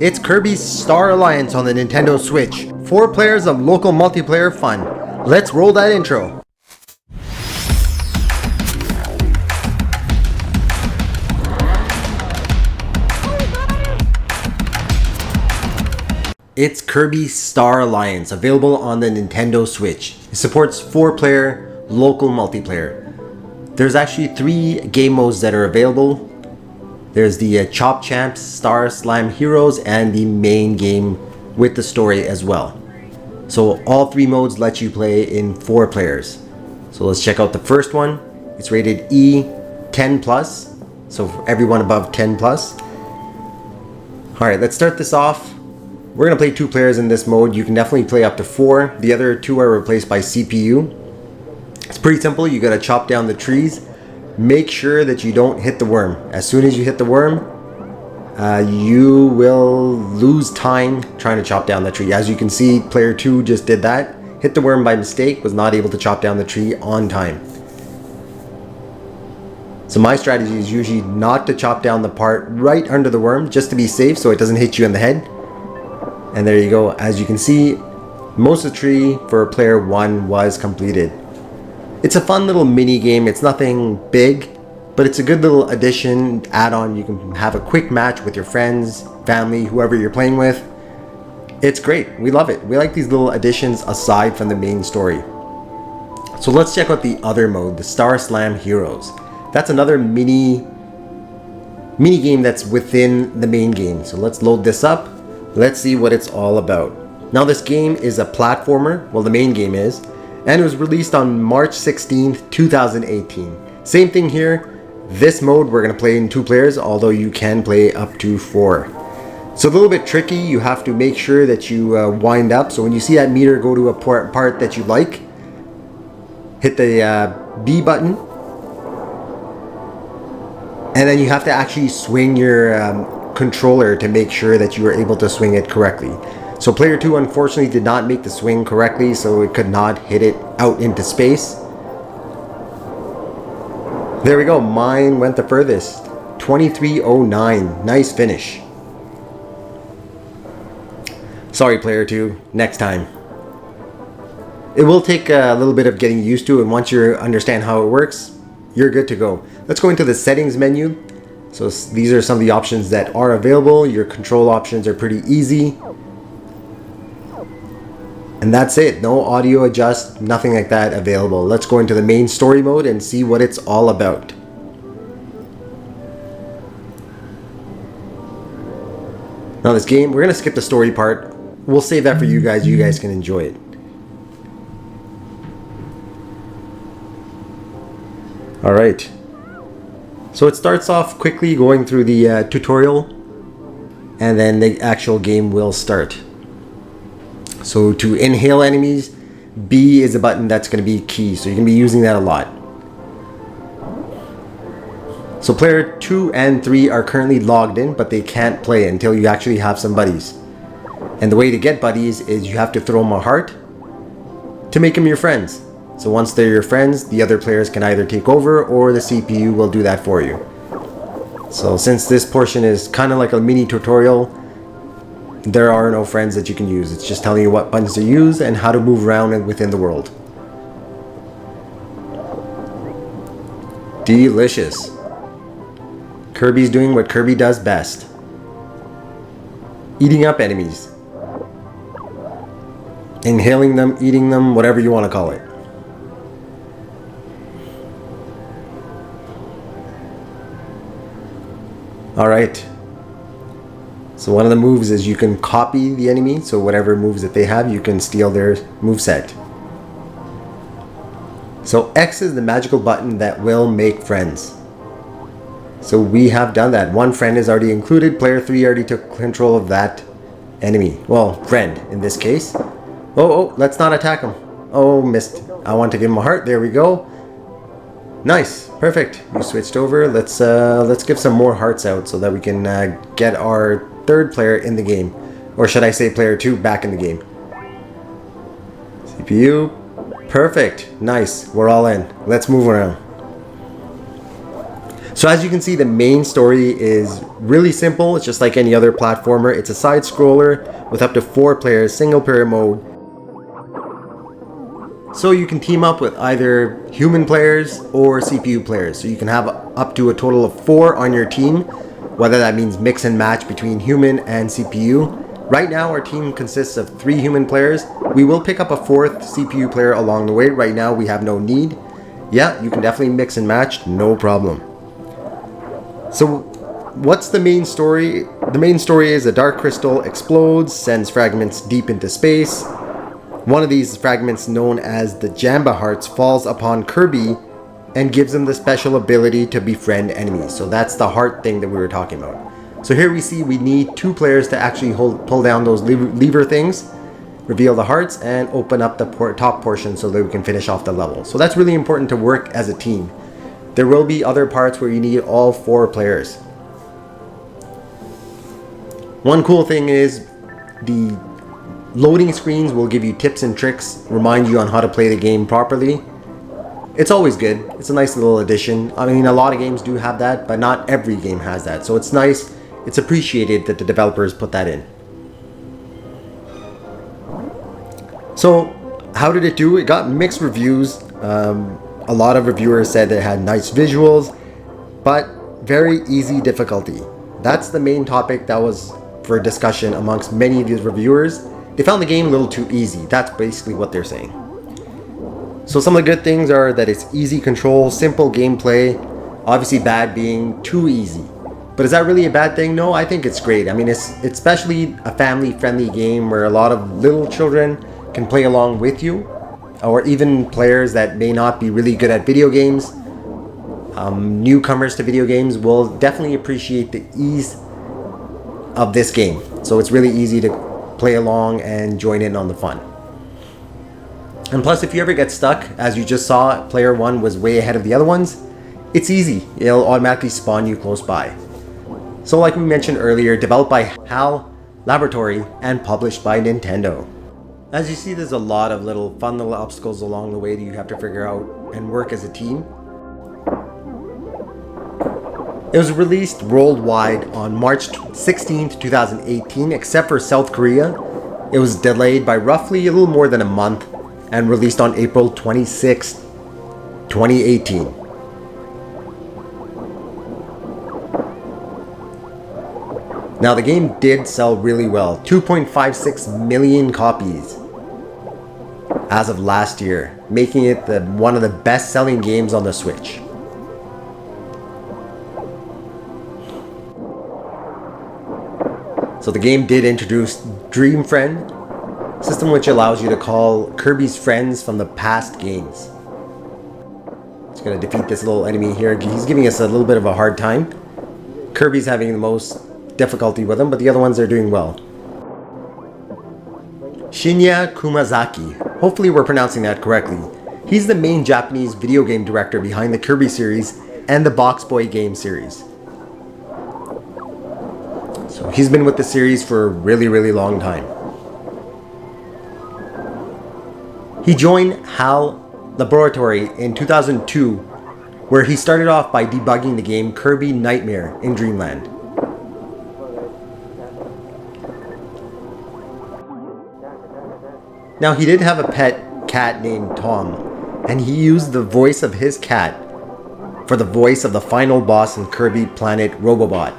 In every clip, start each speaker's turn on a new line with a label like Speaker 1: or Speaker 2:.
Speaker 1: It's Kirby Star Allies on the Nintendo Switch. 4 players of local multiplayer fun. Let's roll that intro. It's Kirby Star Allies, available on the Nintendo Switch. It supports 4-player local multiplayer. There's actually 3 game modes that are available. There's the Chop Champs, Star Slam Heroes, and the main game with the story as well. So all 3 modes let you play in 4 players. So let's check out the first one. It's rated E 10+, so for everyone above 10+. Alright, let's start this off. We're going to play 2 players in this mode. You can definitely play up to 4. The other 2 are replaced by CPU. It's pretty simple. You got to chop down the trees. Make sure that you don't hit the worm. As soon as you hit the worm, you will lose time trying to chop down the tree. As you can see, player 2 just did that. Hit the worm by mistake, was not able to chop down the tree on time. So my strategy is usually not to chop down the part right under the worm, just to be safe so it doesn't hit you in the head. And there you go. As you can see, most of the tree for player 1 was completed. It's a fun little mini game. It's nothing big, but it's a good little addition, add-on. You can have a quick match with your friends, family, whoever you're playing with. It's great. We love it. We like these little additions aside from the main story. So let's check out the other mode, the Star Slam Heroes. That's another mini game that's within the main game. So let's load this up. Let's see what it's all about. Now this game is a platformer. Well, the main game is. And it was released on March 16th, 2018. Same thing here. This mode we're going to play in 2 players, although you can play up to 4. So a little bit tricky. You have to make sure that you wind up. So when you see that meter go to a part that you like, hit the B button. And then you have to actually swing your controller to make sure that you are able to swing it correctly. So player 2 unfortunately did not make the swing correctly, so it could not hit it out into space. There we go, mine went the furthest. 2309, nice finish. Sorry player 2, next time. It will take a little bit of getting used to, and once you understand how it works, you're good to go. Let's go into the settings menu. So these are some of the options that are available. Your control options are pretty easy. And that's it. No audio adjust, nothing like that available. Let's go into the main story mode and see what it's all about. Now this game, we're going to skip the story part. We'll save that for you guys. You guys can enjoy it. Alright. So it starts off quickly going through the tutorial. And then the actual game will start. So to inhale enemies, B is a button that's going to be key. So you're going to be using that a lot. So player 2 and 3 are currently logged in, but they can't play until you actually have some buddies. And the way to get buddies is you have to throw them a heart to make them your friends. So once they're your friends, the other players can either take over or the CPU will do that for you. So since this portion is kind of like a mini tutorial, there are no friends that you can use. It's just telling you what buttons to use and how to move around within the world. Delicious. Kirby's doing what Kirby does best. Eating up enemies. Inhaling them, eating them, whatever you want to call it. Alright. So one of the moves is you can copy the enemy, so whatever moves that they have, you can steal their moveset. So X is the magical button that will make friends. So we have done that. One friend is already included. Player 3 already took control of that enemy. Well, friend in this case. Oh, let's not attack him. Oh, missed. I want to give him a heart. There we go. Nice, perfect. You switched over. Let's give some more hearts out so that we can get our 3rd player in the game, or should I say player 2 back in the game. CPU, perfect, nice. We're all in. Let's move around. So So as you can see, the main story is really simple. It's just like any other platformer. It's a side scroller with up to 4 players, single player mode. So you can team up with either human players or CPU players. So you can have up to a total of 4 on your team, whether that means mix and match between human and CPU. Right now our team consists of 3 human players. We will pick up a 4th CPU player along the way. Right now we have no need. Yeah, you can definitely mix and match, no problem. So what's the main story? The main story is a dark crystal explodes, sends fragments deep into space. One of these fragments, known as the Jamba Hearts, falls upon Kirby and gives him the special ability to befriend enemies. So that's the heart thing that we were talking about. So here we see we need 2 players to actually pull down those lever things, reveal the hearts, and open up the top portion so that we can finish off the level. So that's really important to work as a team. There will be other parts where you need all 4 players. One cool thing is the loading screens will give you tips and tricks, remind you on how to play the game properly. It's always good. It's a nice little addition. I mean, a lot of games do have that, but not every game has that. So it's nice. It's appreciated that the developers put that in. So how did it do? It got mixed reviews. A lot of reviewers said that it had nice visuals, but very easy difficulty. That's the main topic that was for discussion amongst many of these reviewers. They found the game a little too easy. That's basically what they're saying. So some of the good things are that it's easy control, simple gameplay, obviously bad being too easy. But is that really a bad thing? No, I think it's great. I mean, it's especially a family-friendly game where a lot of little children can play along with you, or even players that may not be really good at video games. Newcomers to video games will definitely appreciate the ease of this game. So it's really easy to play along and join in on the fun. And plus, if you ever get stuck, as you just saw, player 1 was way ahead of the other ones, it's easy. It'll automatically spawn you close by. So like we mentioned earlier, developed by HAL Laboratory and published by Nintendo. As you see, there's a lot of fun little obstacles along the way that you have to figure out and work as a team. It was released worldwide on March 16th, 2018, except for South Korea. It was delayed by roughly a little more than a month and released on April 26th, 2018. Now the game did sell really well, 2.56 million copies as of last year, making it one of the best-selling games on the Switch. So the game did introduce Dream Friend, system which allows you to call Kirby's friends from the past games. Just gonna defeat this little enemy here. He's giving us a little bit of a hard time. Kirby's having the most difficulty with him, but the other ones are doing well. Shinya Kumazaki. Hopefully we're pronouncing that correctly. He's the main Japanese video game director behind the Kirby series and the Box Boy game series. So he's been with the series for a really, really long time. He joined HAL Laboratory in 2002, where he started off by debugging the game Kirby Nightmare in Dreamland. Now he did have a pet cat named Tom, and he used the voice of his cat for the voice of the final boss in Kirby Planet Robobot.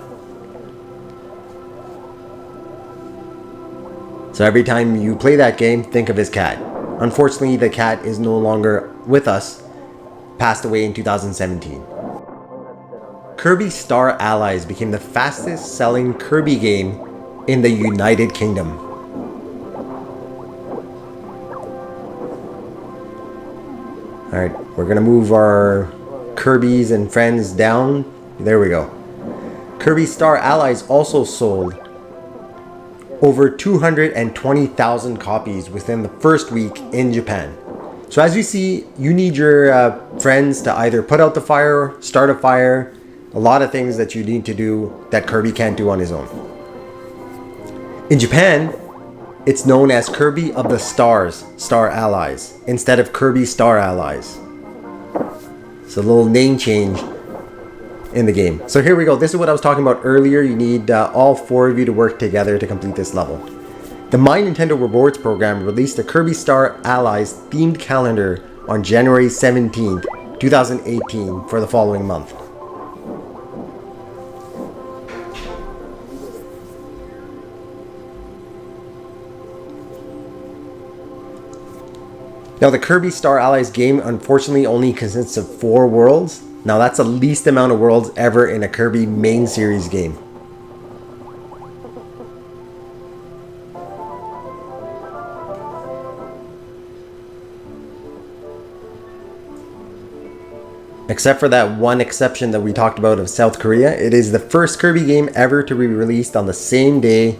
Speaker 1: So every time you play that game, think of his cat. Unfortunately, the cat is no longer with us, passed away in 2017. Kirby Star Allies became the fastest selling Kirby game in the United Kingdom. Alright, we're gonna move our Kirby's and friends down. There we go. Kirby Star Allies also sold over 220,000 copies within the first week in Japan. So as you see, you need your friends to either put out the fire, start a fire, a lot of things that you need to do that Kirby can't do on his own. In Japan, it's known as Kirby of the Stars, Star Allies, instead of Kirby Star Allies. It's a little name change. in the game. So here we go. This is what I was talking about earlier. You need all 4 of you to work together to complete this level. The My Nintendo Rewards program released a Kirby Star Allies themed calendar on January 17th, 2018 for the following month. Now the Kirby Star Allies game unfortunately only consists of 4 worlds. Now that's the least amount of worlds ever in a Kirby main series game. Except for that one exception that we talked about of South Korea, it is the first Kirby game ever to be released on the same day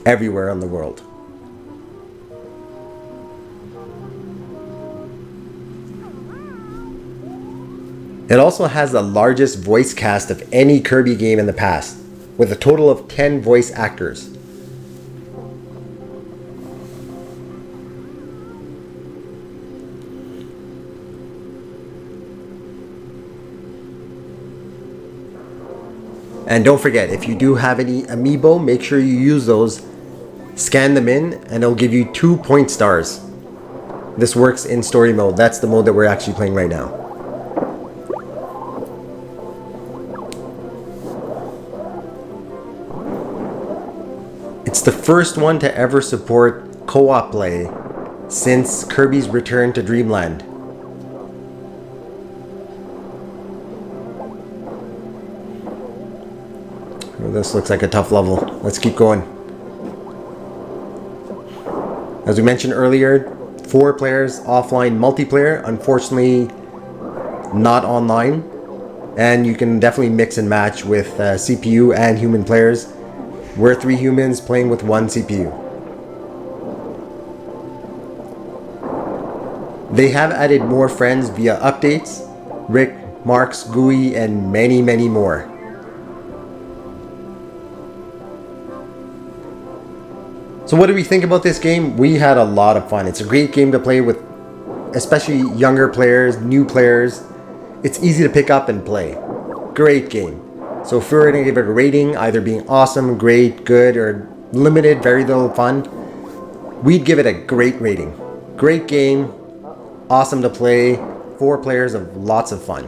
Speaker 1: everywhere in the world. It also has the largest voice cast of any Kirby game in the past, with a total of 10 voice actors. And don't forget, if you do have any amiibo, make sure you use those, scan them in, and it'll give you 2 point stars. This works in story mode. That's the mode that we're actually playing right now. It's the first one to ever support co-op play since Kirby's return to Dreamland. Oh, this looks like a tough level. Let's keep going. As we mentioned earlier, 4 players offline multiplayer, unfortunately not online. And you can definitely mix and match with CPU and human players. We're 3 humans playing with 1 CPU. They have added more friends via updates. Rick, Marks, Gooey, and many, many more. So what do we think about this game? We had a lot of fun. It's a great game to play with, especially younger players, new players. It's easy to pick up and play. Great game. So if we were going to give it a rating, either being awesome, great, good, or limited, very little fun, we'd give it a great rating. Great game, awesome to play, 4 players of lots of fun.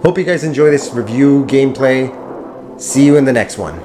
Speaker 1: Hope you guys enjoy this review gameplay. See you in the next one.